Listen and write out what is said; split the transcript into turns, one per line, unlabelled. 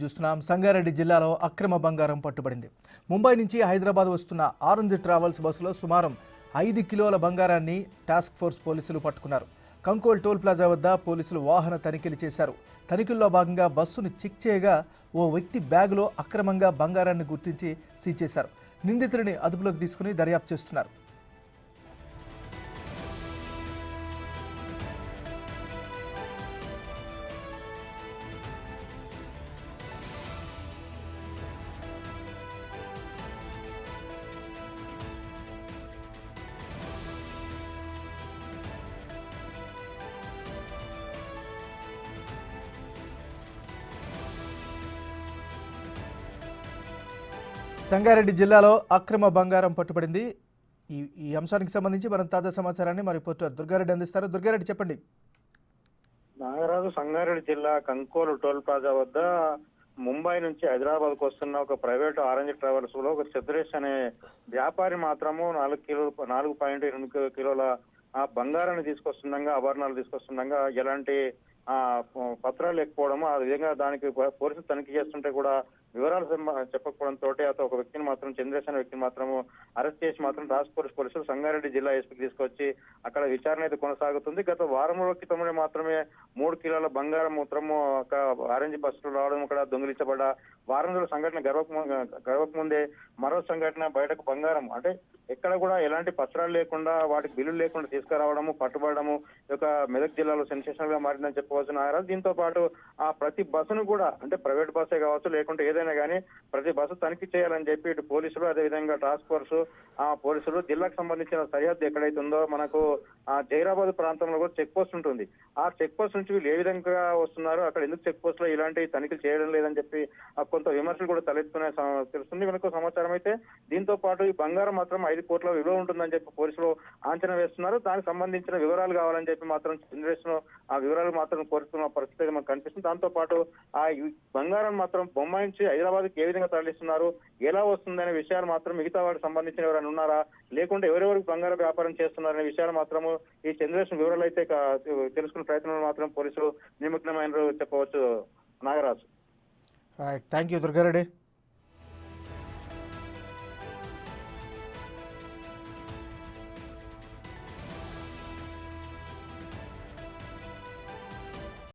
చూస్తున్నాం. సంగారెడ్డి జిల్లాలో అక్రమ బంగారం పట్టుబడింది. ముంబై నుంచి హైదరాబాద్ వస్తున్న ఆరెంజ్ ట్రావెల్స్ బస్సులో సుమారు 5 కిలోల బంగారాన్ని టాస్క్ ఫోర్స్ పోలీసులు పట్టుకున్నారు. కంకోల్ టోల్ ప్లాజా వద్ద పోలీసులు వాహన తనిఖీలు చేశారు. తనిఖీల్లో భాగంగా బస్సును చెక్ చేయగా ఓ వ్యక్తి బ్యాగులో అక్రమంగా బంగారాన్ని గుర్తించి సీజ్ చేశారు. నిందితుడిని అదుపులోకి తీసుకుని దర్యాప్తు చేస్తున్నారు. సంగారెడ్డి జిల్లాలో అక్రమ బంగారం పట్టుబడింది. ఈ అంశానికి సంబంధించి మనం తాజా సమాచారాన్ని మా రిపోర్టర్ దుర్గారెడ్డి అందిస్తారు. దుర్గారెడ్డి, చెప్పండి.
నాగరాజు, సంగారెడ్డి జిల్లా కంకోలు టోల్ ప్లాజా వద్ద ముంబై నుంచి హైదరాబాద్ కు వస్తున్న ఒక ప్రైవేట్ ఆరెంజ్ ట్రావెల్స్ లో ఒక చంద్రేష్ అనే వ్యాపారి మాత్రము 4.8 కిలోల బంగారాన్ని తీసుకొస్తుండగా, ఆభరణాలు తీసుకొస్తుండగా ఎలాంటి పత్రాలు లేకపోవడము, ఆ విధంగా దానికి పోలీసులు తనిఖీ చేస్తుంటే కూడా వివరాలు చెప్పకపోవడంతో అతను ఒక వ్యక్తిని మాత్రం, చంద్రేష్ అనే వ్యక్తిని మాత్రము అరెస్ట్ చేసి మాత్రం టాస్క్ ఫోర్స్ పోలీసులు సంగారెడ్డి జిల్లా ఎస్పీకి తీసుకొచ్చి అక్కడ విచారణ అయితే కొనసాగుతుంది. గత వారం క్రితమే మాత్రమే 3 కిలోల బంగారం మాత్రము ఒక ఆరెంజ్ బస్సులో రావడం, అక్కడ దొంగిలించబడ్డ వారం రోజుల సంఘటన గడవక ముందే మరో సంఘటన బయటకు బంగారం అంటే ఎక్కడ కూడా ఎలాంటి పత్రాలు లేకుండా, వాటికి బిల్లులు లేకుండా తీసుకురావడము, పట్టుబడము ఈ యొక్క మెదక్ జిల్లాలో సెన్సేషనల్ గా మారిందని చెప్పవచ్చు నాగరాజు. దీంతో పాటు ప్రతి బస్సును కూడా, అంటే ప్రైవేట్ బస్సే కావచ్చు లేకుంటే ఏదైనా కానీ ప్రతి బస్సు తనిఖీ చేయాలని చెప్పి ఇటు పోలీసులు, అదేవిధంగా టాస్క్ ఫోర్స్ పోలీసులు జిల్లాకు సంబంధించిన సరిహద్దు ఎక్కడైతే ఉందో మనకు జైరాబాద్ ప్రాంతంలో కూడా చెక్ పోస్ట్ ఉంటుంది. ఆ చెక్ పోస్ట్ నుంచి వీళ్ళు ఏ విధంగా వస్తున్నారు, అక్కడ ఎందుకు చెక్ పోస్ట్ లో ఇలాంటి తనిఖీలు చేయడం లేదని చెప్పి కొంత విమర్శలు కూడా తలెత్తుకునే తెలుస్తుంది మనకు సమాచారం. అయితే దీంతో పాటు ఈ బంగారం మాత్రం 5 కోట్ల విలువ ఉంటుందని చెప్పి పోలీసులు అంచనా వేస్తున్నారు. దానికి సంబంధించిన వివరాలు కావాలని చెప్పి మాత్రం చంద్రేష్ ఆ వివరాలు మాత్రం కోరుతున్న పరిస్థితి మనకు కనిపిస్తుంది. దాంతో పాటు బంగారం మాత్రం బొంబాయి నుంచి హైదరాబాద్ కి ఏ విధంగా తరలిస్తున్నారు, ఎలా వస్తుందనే విషయాలు మాత్రం మిగతా వాటికి సంబంధించిన ఎవరైనా ఉన్నారా, లేకుంటే ఎవరెవరికి బంగారం వ్యాపారం చేస్తున్నారనే విషయాలు మాత్రము ఈ చంద్రేష్ వివరాలు అయితే తెలుసుకునే ప్రయత్నంలో మాత్రం పోలీసులు నిమగ్నమైన చెప్పవచ్చు నాగరాజు.
Thank you Durga Reddy.